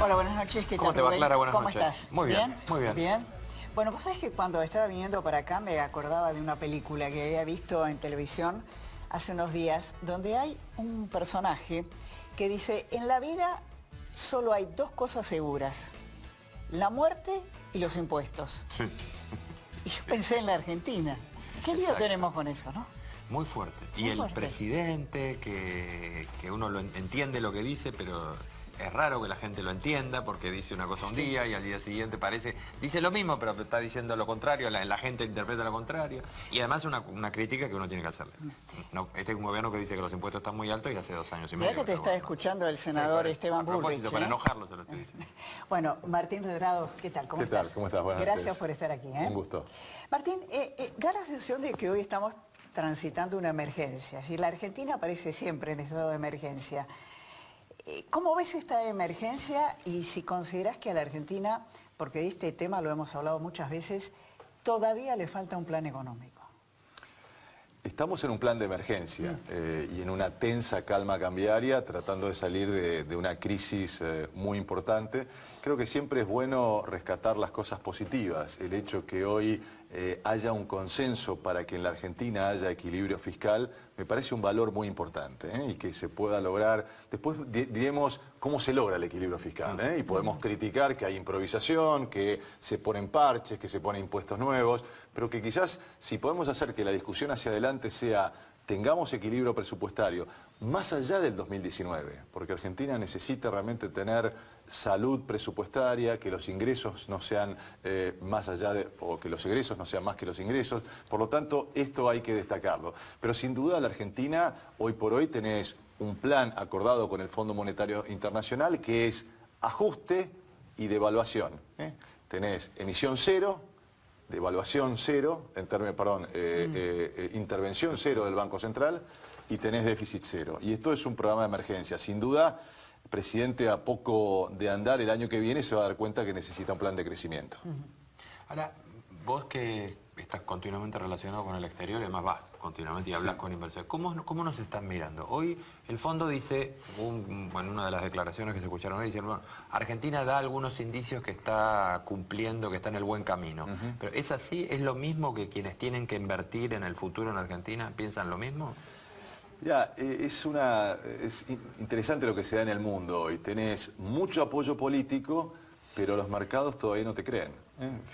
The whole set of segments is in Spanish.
Hola, buenas noches. ¿Qué tal, ¿Cómo te va, Rubén? Clara? Buenas ¿Cómo noches. estás? Muy bien, muy bien. ¿Bien? Bueno, vos sabés que cuando estaba viniendo para acá me acordaba de una película que había visto en televisión hace unos días, donde hay un personaje que dice, en la vida solo hay dos cosas seguras, la muerte y los impuestos. Sí. Y yo pensé en la Argentina. ¿Qué lío Exacto. tenemos con eso, no? Muy fuerte. Y Muy el fuerte. presidente, que uno lo entiende lo que dice, pero es raro que la gente lo entienda porque dice una cosa un Sí. día y al día siguiente dice lo mismo, pero está diciendo lo contrario, la gente interpreta lo contrario. Y además una crítica que uno tiene que hacerle. No, este es un gobierno que dice que los impuestos están muy altos y hace 2 años y Mirá medio. que te está escuchando el senador Esteban A propósito, Bullrich. para ¿eh? enojarlo se lo estoy diciendo. Bueno, Martín Redrado, ¿qué tal? ¿Cómo ¿Qué estás? tal? ¿Cómo estás? Buenas Gracias noches. por estar aquí. Un gusto. Martín, da la sensación de que hoy estamos transitando una emergencia. Si la Argentina aparece siempre en estado de emergencia. ¿Cómo ves esta emergencia y si consideras que a la Argentina, porque de este tema lo hemos hablado muchas veces, todavía le falta un plan económico? Estamos en un plan de emergencia y en una tensa calma cambiaria, tratando de salir de una crisis muy importante. Creo que siempre es bueno rescatar las cosas positivas. El hecho que hoy haya un consenso para que en la Argentina haya equilibrio fiscal me parece un valor muy importante y que se pueda lograr. Después diremos cómo se logra el equilibrio fiscal y podemos criticar que hay improvisación, que se ponen parches, que se ponen impuestos nuevos, pero que quizás si podemos hacer que la discusión hacia adelante sea tengamos equilibrio presupuestario más allá del 2019, porque Argentina necesita realmente tener salud presupuestaria, que los ingresos no sean más allá de, o que los egresos no sean más que los ingresos. Por lo tanto, esto hay que destacarlo. Pero sin duda la Argentina, hoy por hoy tenés un plan acordado con el Fondo Monetario Internacional que es ajuste y devaluación. Tenés emisión cero, devaluación cero, intervención cero del Banco Central y tenés déficit cero. Y esto es un programa de emergencia. Sin duda, el presidente a poco de andar el año que viene se va a dar cuenta que necesita un plan de crecimiento. Ahora, vos que estás continuamente relacionado con el exterior, y además vas continuamente y hablas con inversores, ¿cómo nos están mirando? Hoy el fondo dice, en una de las declaraciones que se escucharon hoy, dice, bueno, Argentina da algunos indicios que está cumpliendo, que está en el buen camino. Pero ¿es así? ¿Es lo mismo que quienes tienen que invertir en el futuro en Argentina piensan lo mismo? Ya, es interesante lo que se da en el mundo hoy. Tenés mucho apoyo político, pero los mercados todavía no te creen.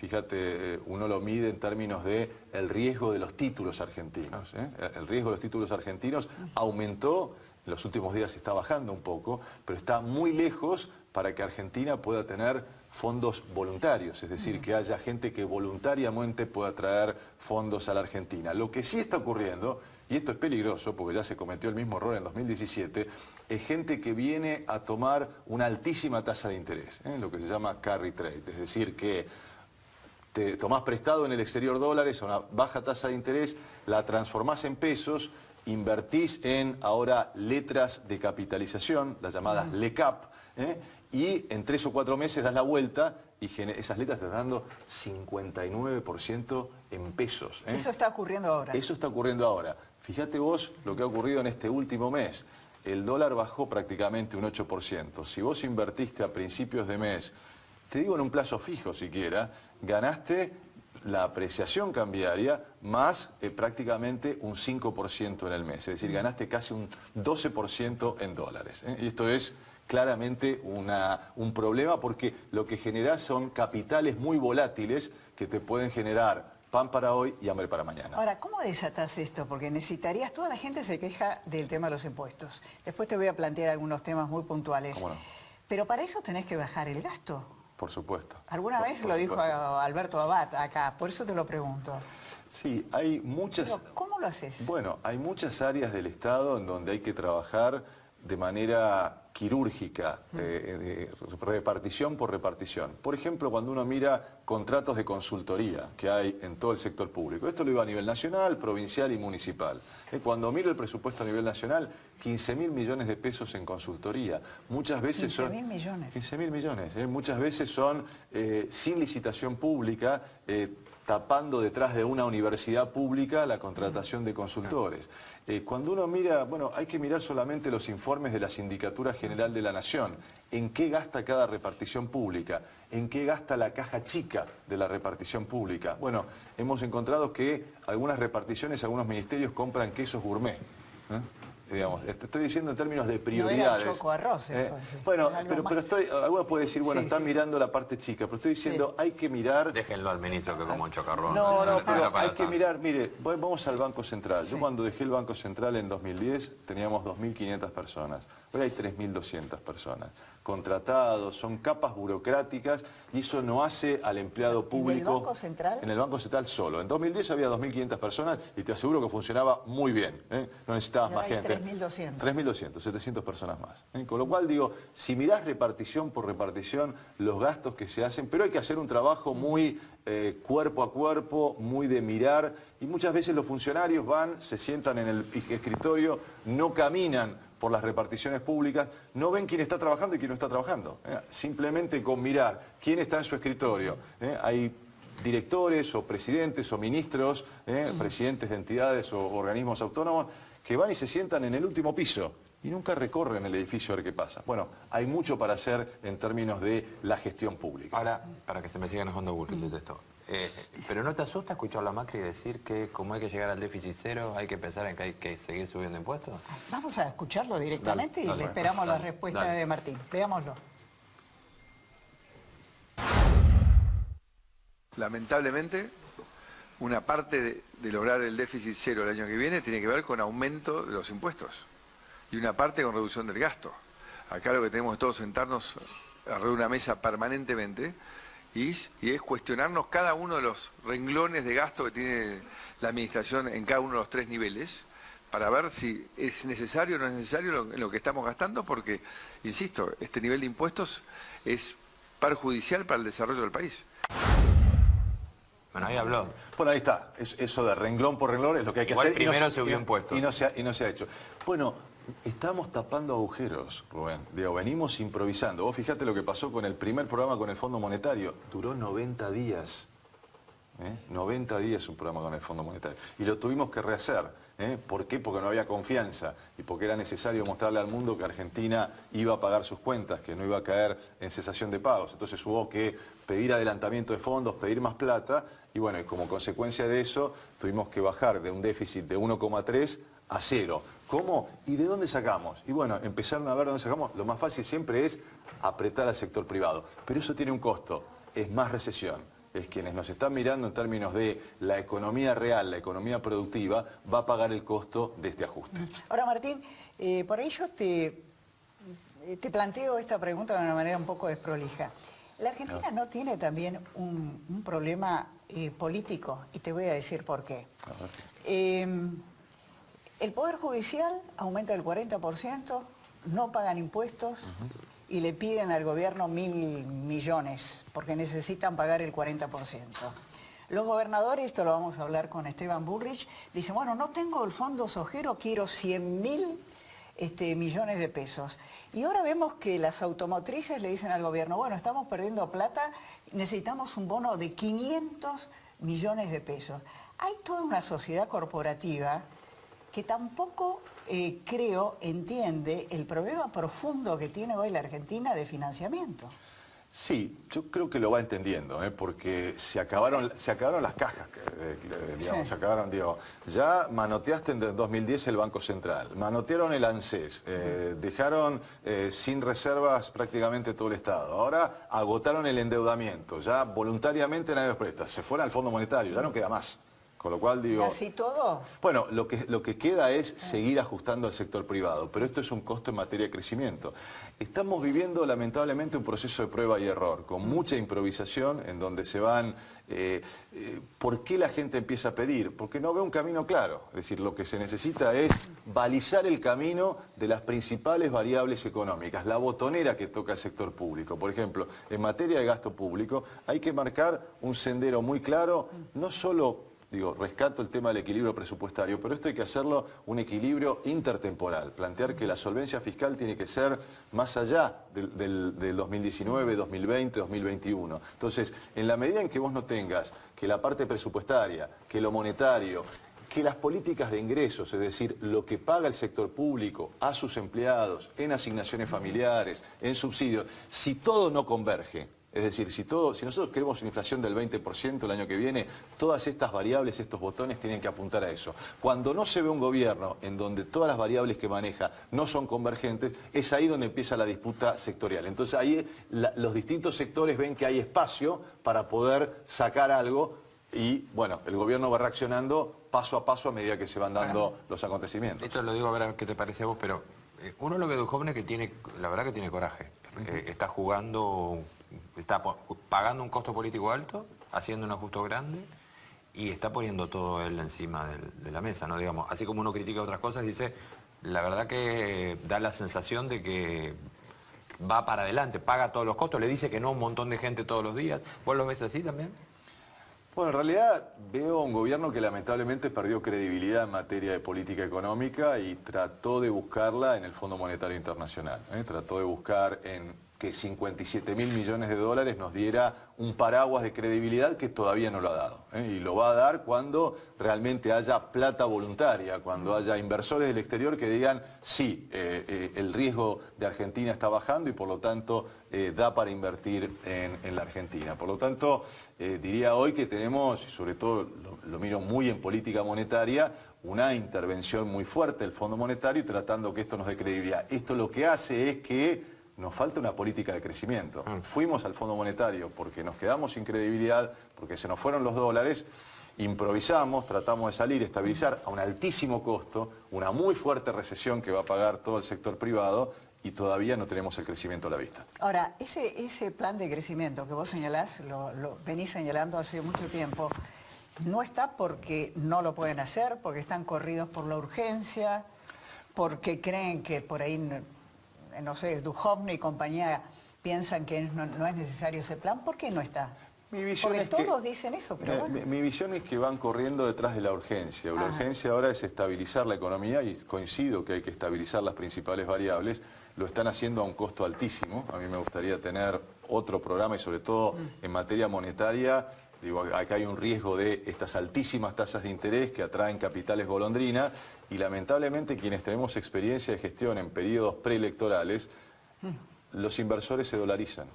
Fíjate, uno lo mide en términos de el riesgo de los títulos argentinos. El riesgo de los títulos argentinos aumentó, en los últimos días está bajando un poco, pero está muy lejos para que Argentina pueda tener fondos voluntarios, es decir, que haya gente que voluntariamente pueda traer fondos a la Argentina. Lo que sí está ocurriendo, y esto es peligroso porque ya se cometió el mismo error en 2017, es gente que viene a tomar una altísima tasa de interés, lo que se llama carry trade, es decir, que te tomás prestado en el exterior dólares a una baja tasa de interés, la transformás en pesos, invertís en ahora letras de capitalización, las llamadas LECAP, y en 3 o 4 meses das la vuelta y esas letras te están dando 59% en pesos. Eso está ocurriendo ahora. Eso está ocurriendo ahora. Fíjate vos lo que ha ocurrido en este último mes. El dólar bajó prácticamente un 8%. Si vos invertiste a principios de mes, te digo en un plazo fijo siquiera, ganaste la apreciación cambiaria más prácticamente un 5% en el mes. Es decir, ganaste casi un 12% en dólares. Y esto es claramente un problema porque lo que genera son capitales muy volátiles que te pueden generar pan para hoy y hambre para mañana. Ahora, ¿cómo desatás esto? Porque necesitarías, toda la gente se queja del tema de los impuestos. Después te voy a plantear algunos temas muy puntuales. ¿Cómo no? Pero para eso tenés que bajar el gasto. Por supuesto. Alguna vez lo dijo Alberto Abad acá, por eso te lo pregunto. Sí, hay muchas... Pero, ¿cómo lo haces? Bueno, hay muchas áreas del Estado en donde hay que trabajar de manera quirúrgica, repartición por repartición. Por ejemplo, cuando uno mira contratos de consultoría que hay en todo el sector público. Esto lo digo a nivel nacional, provincial y municipal. Cuando miro el presupuesto a nivel nacional, 15.000 millones de pesos en consultoría. Muchas veces 15.000 millones. 15.000 millones. Muchas veces son sin licitación pública, tapando detrás de una universidad pública la contratación de consultores. Cuando uno mira, bueno, hay que mirar solamente los informes de la Sindicatura General de la Nación. ¿En qué gasta cada repartición pública? ¿En qué gasta la caja chica de la repartición pública? Bueno, hemos encontrado que algunas reparticiones, algunos ministerios compran quesos gourmet. Digamos, estoy diciendo en términos de prioridades. No era choco arroz, bueno, pero alguno puede decir, bueno, están mirando la parte chica, pero estoy diciendo, hay que mirar... Déjenlo al ministro que coma un chocarrón. No, pero hay que mirar, mire, vamos al Banco Central. Yo cuando dejé el Banco Central en 2010 teníamos 2.500 personas. Hoy hay 3.200 personas. Contratados, son capas burocráticas y eso no hace al empleado público... ¿En el Banco Central? En el Banco Central solo. En 2010 había 2.500 personas y te aseguro que funcionaba muy bien. No necesitabas más gente. 3.200. 3.200, 700 personas más. Con lo cual digo, si mirás repartición por repartición, los gastos que se hacen, pero hay que hacer un trabajo muy cuerpo a cuerpo, muy de mirar, y muchas veces los funcionarios van, se sientan en el escritorio, no caminan por las reparticiones públicas, no ven quién está trabajando y quién no está trabajando. Simplemente con mirar quién está en su escritorio. Hay directores o presidentes o ministros, presidentes de entidades o organismos autónomos, que van y se sientan en el último piso y nunca recorren el edificio a ver qué pasa. Bueno, hay mucho para hacer en términos de la gestión pública. Ahora, para que se me siga enojando Bullrich de esto, ¿pero no te asusta escuchar a Macri decir que como hay que llegar al déficit cero, hay que pensar en que hay que seguir subiendo impuestos? Vamos a escucharlo directamente y le esperamos la respuesta de Martín. Veámoslo. Lamentablemente, una parte de lograr el déficit cero el año que viene tiene que ver con aumento de los impuestos y una parte con reducción del gasto. Acá lo que tenemos es todos sentarnos alrededor de una mesa permanentemente y es cuestionarnos cada uno de los renglones de gasto que tiene la administración en cada uno de los 3 niveles para ver si es necesario o no es necesario lo que estamos gastando, porque, insisto, este nivel de impuestos es perjudicial para el desarrollo del país. Bueno, ahí habló. Bueno, ahí está. Eso de renglón por renglón es lo que hay que Igual hacer. primero se subió impuestos. Y no se ha hecho. Bueno, estamos tapando agujeros, Rubén. Digo, venimos improvisando. Vos fijate lo que pasó con el primer programa con el Fondo Monetario. Duró 90 días. 90 días un programa con el Fondo Monetario. Y lo tuvimos que rehacer. ¿Por qué? Porque no había confianza y porque era necesario mostrarle al mundo que Argentina iba a pagar sus cuentas, que no iba a caer en cesación de pagos. Entonces hubo que pedir adelantamiento de fondos, pedir más plata y bueno, y como consecuencia de eso tuvimos que bajar de un déficit de 1,3 a 0. ¿Cómo? ¿Y de dónde sacamos? Y bueno, empezaron a ver dónde sacamos. Lo más fácil siempre es apretar al sector privado, pero eso tiene un costo, es más recesión. Es quienes nos están mirando en términos de la economía real, la economía productiva, va a pagar el costo de este ajuste. Ahora, Martín, por ahí yo te planteo esta pregunta de una manera un poco desprolija. ¿La Argentina no tiene también un problema político? Y te voy a decir por qué. El Poder Judicial aumenta el 40%, no pagan impuestos, y le piden al gobierno 1.000 millones, porque necesitan pagar el 40%. Los gobernadores, esto lo vamos a hablar con Esteban Bullrich, dicen, bueno, no tengo el fondo sojero, quiero 100.000 millones de pesos. Y ahora vemos que las automotrices le dicen al gobierno, bueno, estamos perdiendo plata, necesitamos un bono de 500 millones de pesos. Hay toda una sociedad corporativa que tampoco, creo, entiende el problema profundo que tiene hoy la Argentina de financiamiento. Sí, yo creo que lo va entendiendo, porque se acabaron las cajas, digamos, Sí. se acabaron, digo, ya manoteaste en 2010 el Banco Central, manotearon el ANSES, dejaron sin reservas prácticamente todo el Estado, ahora agotaron el endeudamiento, ya voluntariamente nadie los presta, se fueron al Fondo Monetario, ya no queda más. Con lo cual digo... ¿Así todo? Bueno, lo que queda es seguir ajustando al sector privado, pero esto es un costo en materia de crecimiento. Estamos viviendo lamentablemente un proceso de prueba y error, con mucha improvisación en donde se van... ¿Por qué la gente empieza a pedir? Porque no ve un camino claro. Es decir, lo que se necesita es balizar el camino de las principales variables económicas, la botonera que toca el sector público. Por ejemplo, en materia de gasto público hay que marcar un sendero muy claro, no solo Digo, rescato el tema del equilibrio presupuestario, pero esto hay que hacerlo un equilibrio intertemporal. Plantear que la solvencia fiscal tiene que ser más allá del 2019, 2020, 2021. Entonces, en la medida en que vos no tengas que la parte presupuestaria, que lo monetario, que las políticas de ingresos, es decir, lo que paga el sector público a sus empleados en asignaciones familiares, en subsidios, si todo no converge, es decir, si nosotros queremos una inflación del 20% el año que viene, todas estas variables, estos botones tienen que apuntar a eso. Cuando no se ve un gobierno en donde todas las variables que maneja no son convergentes, es ahí donde empieza la disputa sectorial. Entonces ahí los distintos sectores ven que hay espacio para poder sacar algo y, bueno, el gobierno va reaccionando paso a paso a medida que se van dando los acontecimientos. Esto lo digo a ver qué te parece a vos, pero uno lo ve de Duhovne que tiene, la verdad que tiene coraje. Está jugando, está pagando un costo político alto, haciendo un ajuste grande y está poniendo todo él encima de la mesa, ¿no? Digamos, así como uno critica otras cosas, dice, la verdad que da la sensación de que va para adelante, paga todos los costos, le dice que no a un montón de gente todos los días. ¿Vos lo ves así también? Bueno, en realidad veo un gobierno que lamentablemente perdió credibilidad en materia de política económica y trató de buscarla en el Fondo Monetario Internacional. Trató de buscar en que 57.000 millones de dólares nos diera un paraguas de credibilidad que todavía no lo ha dado. Y lo va a dar cuando realmente haya plata voluntaria, cuando haya inversores del exterior que digan, sí, el riesgo de Argentina está bajando y por lo tanto da para invertir en la Argentina. Por lo tanto, diría hoy que tenemos, y sobre todo lo miro muy en política monetaria, una intervención muy fuerte del Fondo Monetario tratando que esto nos dé credibilidad. Esto lo que hace es que nos falta una política de crecimiento. Fuimos al Fondo Monetario porque nos quedamos sin credibilidad, porque se nos fueron los dólares, improvisamos, tratamos de salir, estabilizar a un altísimo costo, una muy fuerte recesión que va a pagar todo el sector privado y todavía no tenemos el crecimiento a la vista. Ahora, ese plan de crecimiento que vos señalás, lo venís señalando hace mucho tiempo, no está porque no lo pueden hacer, porque están corridos por la urgencia, porque creen que por ahí, no sé, Duhovne y compañía piensan que no es necesario ese plan. ¿Por qué no está? Mi visión Porque es que, todos dicen eso, pero bueno. Mi visión es que van corriendo detrás de la urgencia. La urgencia ahora es estabilizar la economía y coincido que hay que estabilizar las principales variables. Lo están haciendo a un costo altísimo. A mí me gustaría tener otro programa y sobre todo en materia monetaria. Digo, acá hay un riesgo de estas altísimas tasas de interés que atraen capitales golondrina y lamentablemente quienes tenemos experiencia de gestión en periodos preelectorales, los inversores se dolarizan.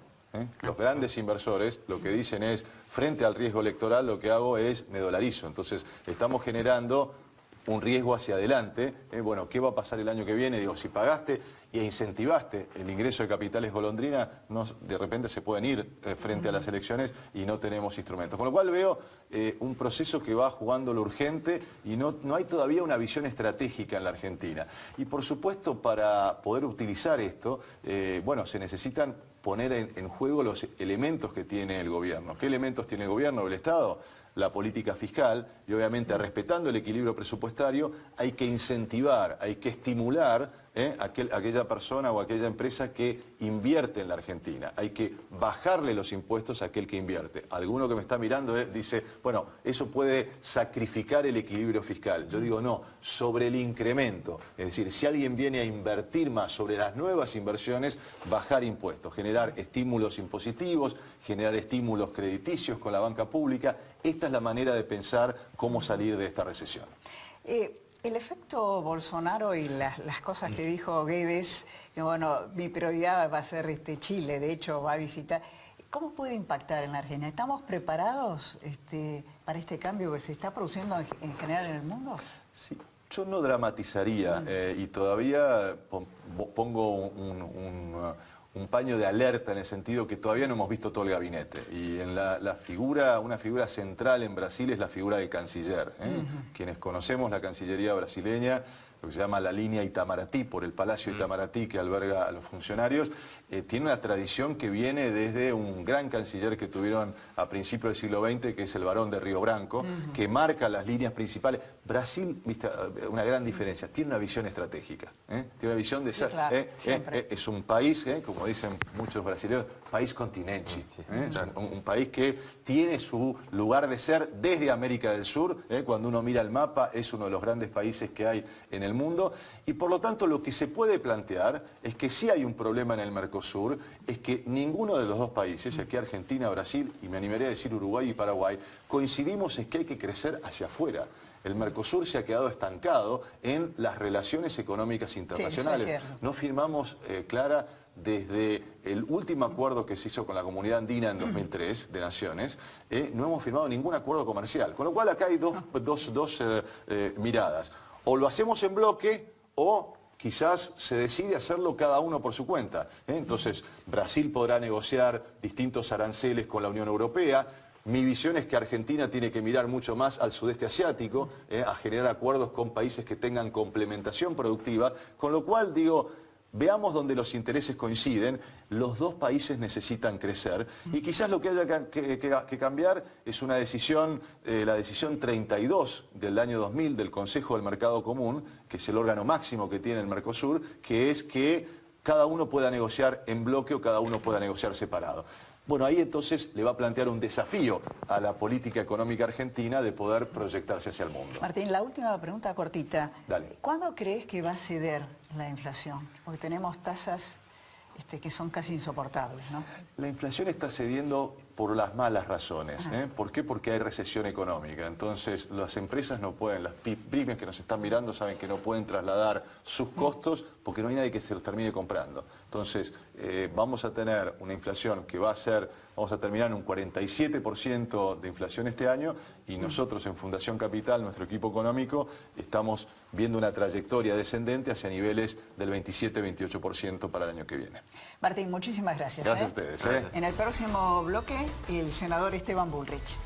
Los grandes inversores lo que dicen es, frente al riesgo electoral lo que hago es me dolarizo. Entonces estamos generando un riesgo hacia adelante. Bueno, ¿qué va a pasar el año que viene? Digo, si pagaste e incentivaste el ingreso de capitales golondrina, de repente se pueden ir frente a las elecciones y no tenemos instrumentos. Con lo cual veo un proceso que va jugando lo urgente y no hay todavía una visión estratégica en la Argentina. Y por supuesto, para poder utilizar esto, bueno, se necesitan poner en juego los elementos que tiene el gobierno. ¿Qué elementos tiene el gobierno o el Estado? La política fiscal y obviamente respetando el equilibrio presupuestario hay que incentivar, hay que estimular aquella persona o aquella empresa que invierte en la Argentina. Hay que bajarle los impuestos a aquel que invierte. Alguno que me está mirando dice, bueno, eso puede sacrificar el equilibrio fiscal. Yo digo, no, sobre el incremento. Es decir, si alguien viene a invertir más sobre las nuevas inversiones, bajar impuestos, generar estímulos impositivos, generar estímulos crediticios con la banca pública. Esta es la manera de pensar cómo salir de esta recesión. El efecto Bolsonaro y las cosas que dijo Guedes, que bueno, mi prioridad va a ser Chile, de hecho va a visitar. ¿Cómo puede impactar en la Argentina? ¿Estamos preparados para este cambio que se está produciendo en general en el mundo? Sí, yo no dramatizaría y todavía pongo un paño de alerta en el sentido que todavía no hemos visto todo el gabinete. Y en una figura central en Brasil es la figura del canciller. Quienes conocemos la Cancillería brasileña lo que se llama la línea Itamaraty, por el Palacio Itamaraty que alberga a los funcionarios, tiene una tradición que viene desde un gran canciller que tuvieron a principios del siglo XX, que es el Barón de Río Branco, que marca las líneas principales. Brasil, viste, una gran diferencia, tiene una visión estratégica, tiene una visión de Sí, claro, siempre. es un país, como dicen muchos brasileños, país continente, o sea, un país que tiene su lugar de ser desde América del Sur, cuando uno mira el mapa es uno de los grandes países que hay en el mundo, y por lo tanto lo que se puede plantear es que si hay un problema en el Mercosur, es que ninguno de los dos países, aquí Argentina, Brasil y me animaría a decir Uruguay y Paraguay, coincidimos en que hay que crecer hacia afuera. El Mercosur se ha quedado estancado en las relaciones económicas internacionales. Sí, eso es cierto. No firmamos, Clara, desde el último acuerdo que se hizo con la Comunidad Andina en 2003 de Naciones, no hemos firmado ningún acuerdo comercial. Con lo cual acá hay dos miradas. O lo hacemos en bloque o quizás se decide hacerlo cada uno por su cuenta. Entonces, Brasil podrá negociar distintos aranceles con la Unión Europea. Mi visión es que Argentina tiene que mirar mucho más al sudeste asiático, a generar acuerdos con países que tengan complementación productiva, con lo cual digo, veamos donde los intereses coinciden, los dos países necesitan crecer y quizás lo que haya que cambiar es una decisión, la decisión 32 del año 2000 del Consejo del Mercado Común, que es el órgano máximo que tiene el Mercosur, que es que cada uno pueda negociar en bloque o cada uno pueda negociar separado. Bueno, ahí entonces le va a plantear un desafío a la política económica argentina de poder proyectarse hacia el mundo. Martín, la última pregunta cortita. Dale. ¿Cuándo crees que va a ceder la inflación? Porque tenemos tasas que son casi insoportables, ¿no? La inflación está cediendo por las malas razones. ¿Por qué? Porque hay recesión económica. Entonces, las empresas no pueden, las pymes que nos están mirando saben que no pueden trasladar sus costos porque no hay nadie que se los termine comprando. Entonces, vamos a tener una inflación que va a ser, vamos a terminar en un 47% de inflación este año y nosotros en Fundación Capital, nuestro equipo económico, estamos viendo una trayectoria descendente hacia niveles del 27-28% para el año que viene. Martín, muchísimas gracias. Gracias a ustedes. En el próximo bloque, el senador Esteban Bullrich.